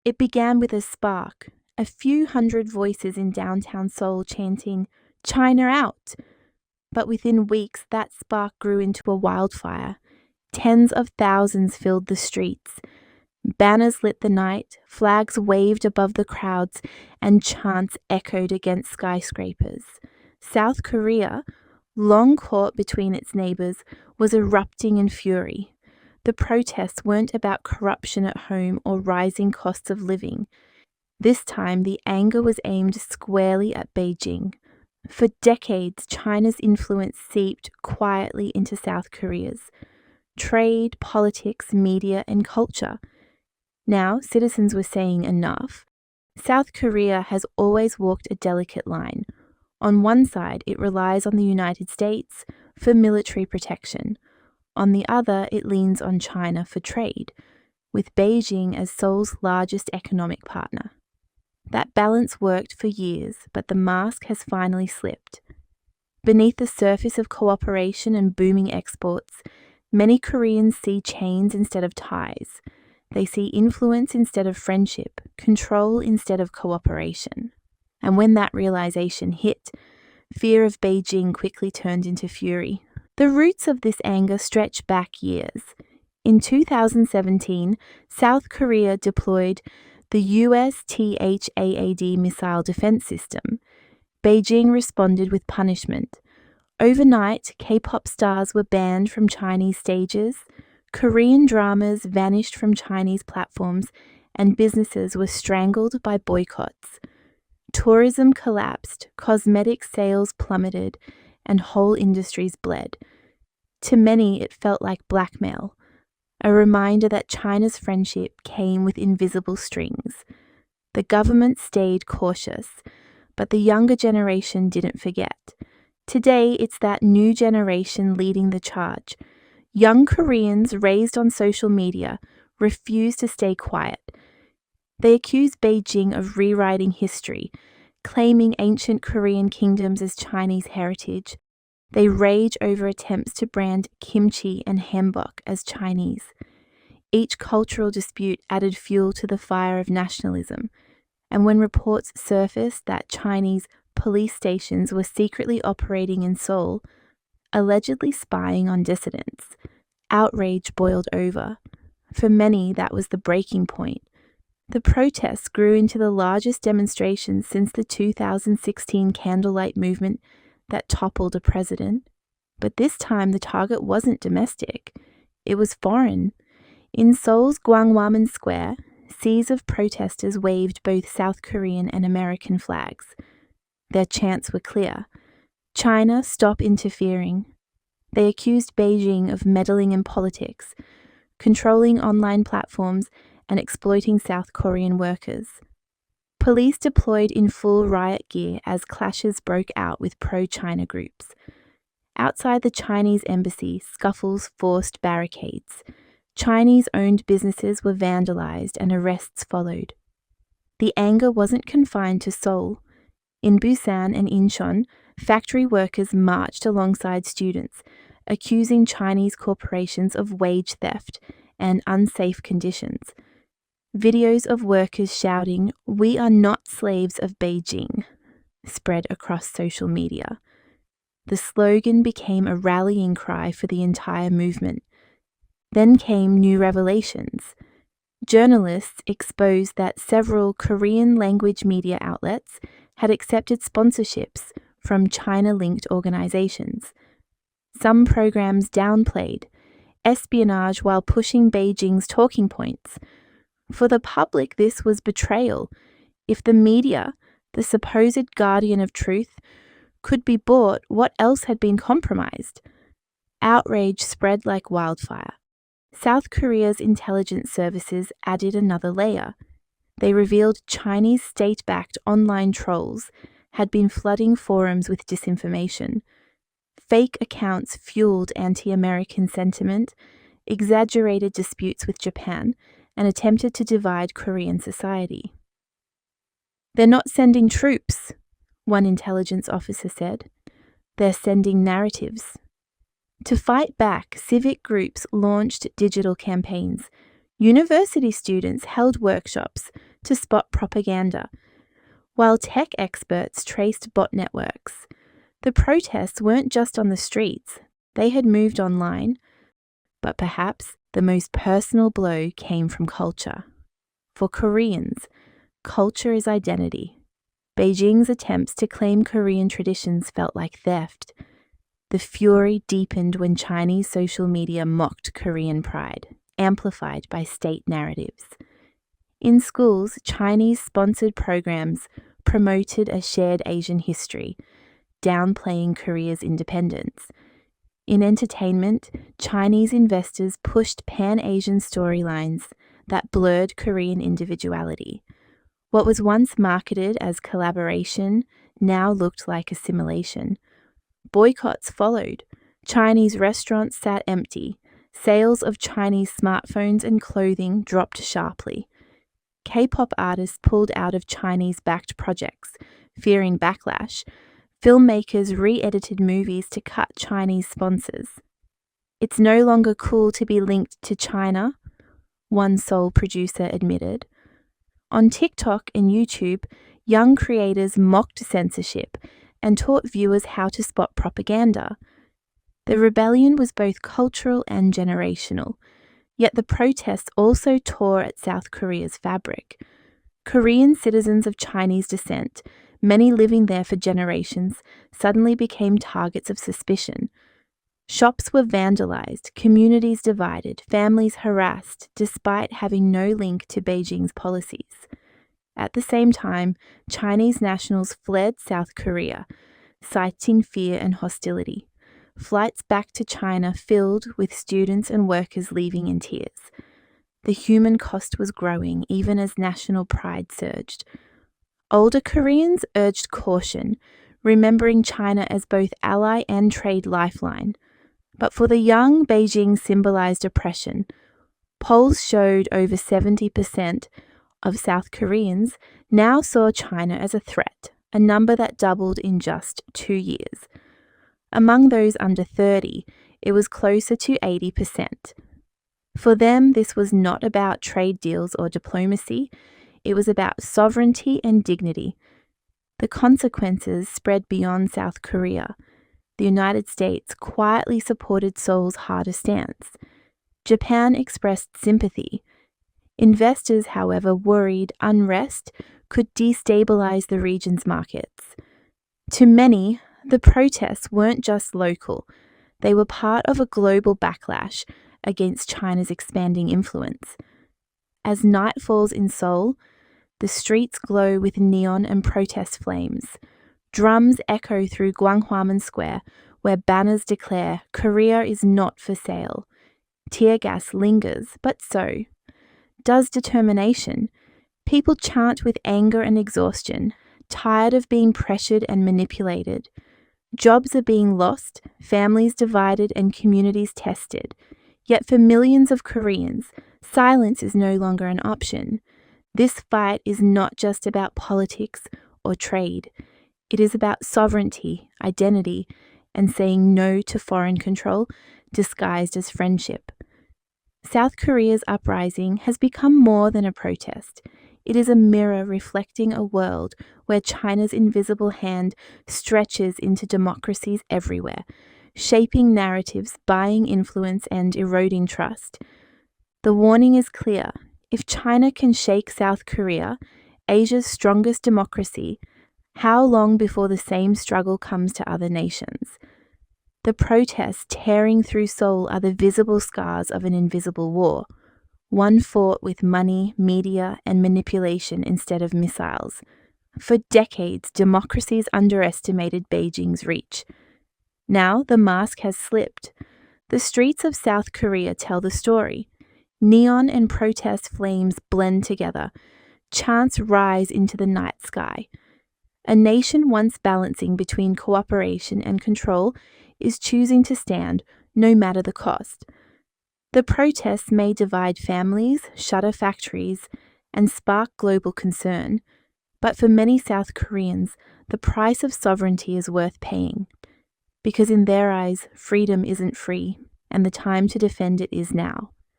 It began with a spark, a few hundred voices in downtown Seoul chanting, "China out!" But within weeks, that spark grew into a wildfire. Tens of thousands filled the streets. Banners lit the night, flags waved above the crowds, and chants echoed against skyscrapers. South Korea, long caught between its neighbours, was erupting in fury. The protests weren't about corruption at home or rising costs of living. This time, the anger was aimed squarely at Beijing. For decades, China's influence seeped quietly into South Korea's trade, politics, media, and culture. Now, citizens were saying enough. South Korea has always walked a delicate line. On one side, it relies on the United States for military protection. On the other, it leans on China for trade, with Beijing as Seoul's largest economic partner. That balance worked for years, but the mask has finally slipped. Beneath the surface of cooperation and booming exports, many Koreans see chains instead of ties. They see influence instead of friendship, control instead of cooperation. And when that realization hit, fear of Beijing quickly turned into fury. The roots of this anger stretch back years. In 2017, South Korea deployed the US THAAD missile defense system. Beijing responded with punishment. Overnight, K-pop stars were banned from Chinese stages, Korean dramas vanished from Chinese platforms, and businesses were strangled by boycotts. Tourism collapsed, cosmetic sales plummeted, and whole industries bled. To many, it felt like blackmail, a reminder that China's friendship came with invisible strings. The government stayed cautious, but the younger generation didn't forget. Today, it's that new generation leading the charge. Young Koreans raised on social media refuse to stay quiet. They accuse Beijing of rewriting history, claiming ancient Korean kingdoms as Chinese heritage. They rage over attempts to brand kimchi and hanbok as Chinese. Each cultural dispute added fuel to the fire of nationalism, and when reports surfaced that Chinese police stations were secretly operating in Seoul, allegedly spying on dissidents, outrage boiled over. For many, that was the breaking point. The protests grew into the largest demonstrations since the 2016 candlelight movement that toppled a president. But this time, the target wasn't domestic. It was foreign. In Seoul's Gwanghwamun Square, seas of protesters waved both South Korean and American flags. Their chants were clear. China, stop interfering. They accused Beijing of meddling in politics, controlling online platforms, and exploiting South Korean workers. Police deployed in full riot gear as clashes broke out with pro-China groups. Outside the Chinese embassy, scuffles forced barricades. Chinese-owned businesses were vandalized and arrests followed. The anger wasn't confined to Seoul. In Busan and Incheon, factory workers marched alongside students, accusing Chinese corporations of wage theft and unsafe conditions. Videos of workers shouting, "We are not slaves of Beijing," spread across social media. The slogan became a rallying cry for the entire movement. Then came new revelations. Journalists exposed that several Korean-language media outlets had accepted sponsorships from China-linked organizations. Some programs downplayed espionage while pushing Beijing's talking points. For the public, this was betrayal. If the media, the supposed guardian of truth, could be bought, what else had been compromised? Outrage spread like wildfire. South Korea's intelligence services added another layer. They revealed Chinese state-backed online trolls had been flooding forums with disinformation. Fake accounts fueled anti-American sentiment, exaggerated disputes with Japan, and attempted to divide Korean society. "They're not sending troops," one intelligence officer said. "They're sending narratives." To fight back, civic groups launched digital campaigns. University students held workshops, to spot propaganda, while tech experts traced bot networks. The protests weren't just on the streets, they had moved online, but perhaps the most personal blow came from culture. For Koreans, culture is identity. Beijing's attempts to claim Korean traditions felt like theft. The fury deepened when Chinese social media mocked Korean pride, amplified by state narratives. In schools, Chinese-sponsored programs promoted a shared Asian history, downplaying Korea's independence. In entertainment, Chinese investors pushed Pan-Asian storylines that blurred Korean individuality. What was once marketed as collaboration now looked like assimilation. Boycotts followed. Chinese restaurants sat empty. Sales of Chinese smartphones and clothing dropped sharply. K-pop artists pulled out of Chinese-backed projects, fearing backlash. Filmmakers re-edited movies to cut Chinese sponsors. It's no longer cool to be linked to China, one Seoul producer admitted. On TikTok and YouTube, young creators mocked censorship and taught viewers how to spot propaganda. The rebellion was both cultural and generational, yet the protests also tore at South Korea's fabric. Korean citizens of Chinese descent, many living there for generations, suddenly became targets of suspicion. Shops were vandalized, communities divided, families harassed, despite having no link to Beijing's policies. At the same time, Chinese nationals fled South Korea, citing fear and hostility. Flights back to China filled with students and workers leaving in tears. The human cost was growing even as national pride surged. Older Koreans urged caution, remembering China as both ally and trade lifeline. But for the young, Beijing symbolized oppression. Polls showed over 70% of South Koreans now saw China as a threat, a number that doubled in just 2 years. Among those under 30, it was closer to 80%. For them, this was not about trade deals or diplomacy, it was about sovereignty and dignity. The consequences spread beyond South Korea. The United States quietly supported Seoul's harder stance. Japan expressed sympathy. Investors, however, worried unrest could destabilize the region's markets. To many, the protests weren't just local. They were part of a global backlash against China's expanding influence. As night falls in Seoul, the streets glow with neon and protest flames. Drums echo through Gwanghwamun Square, where banners declare Korea is not for sale. Tear gas lingers, but so does determination. People chant with anger and exhaustion, tired of being pressured and manipulated. Jobs are being lost, families divided, and communities tested. Yet for millions of Koreans, silence is no longer an option. This fight is not just about politics or trade. It is about sovereignty, identity, and saying no to foreign control disguised as friendship. South Korea's uprising has become more than a protest. It is a mirror reflecting a world where China's invisible hand stretches into democracies everywhere, shaping narratives, buying influence, and eroding trust. The warning is clear. If China can shake South Korea, Asia's strongest democracy, how long before the same struggle comes to other nations? The protests tearing through Seoul are the visible scars of an invisible war, one fought with money, media, and manipulation instead of missiles. For decades, democracies underestimated Beijing's reach. Now the mask has slipped. The streets of South Korea tell the story. Neon and protest flames blend together. Chants rise into the night sky. A nation once balancing between cooperation and control is choosing to stand, no matter the cost. The protests may divide families, shutter factories, and spark global concern, but for many South Koreans, the price of sovereignty is worth paying, because in their eyes, freedom isn't free, and the time to defend it is now.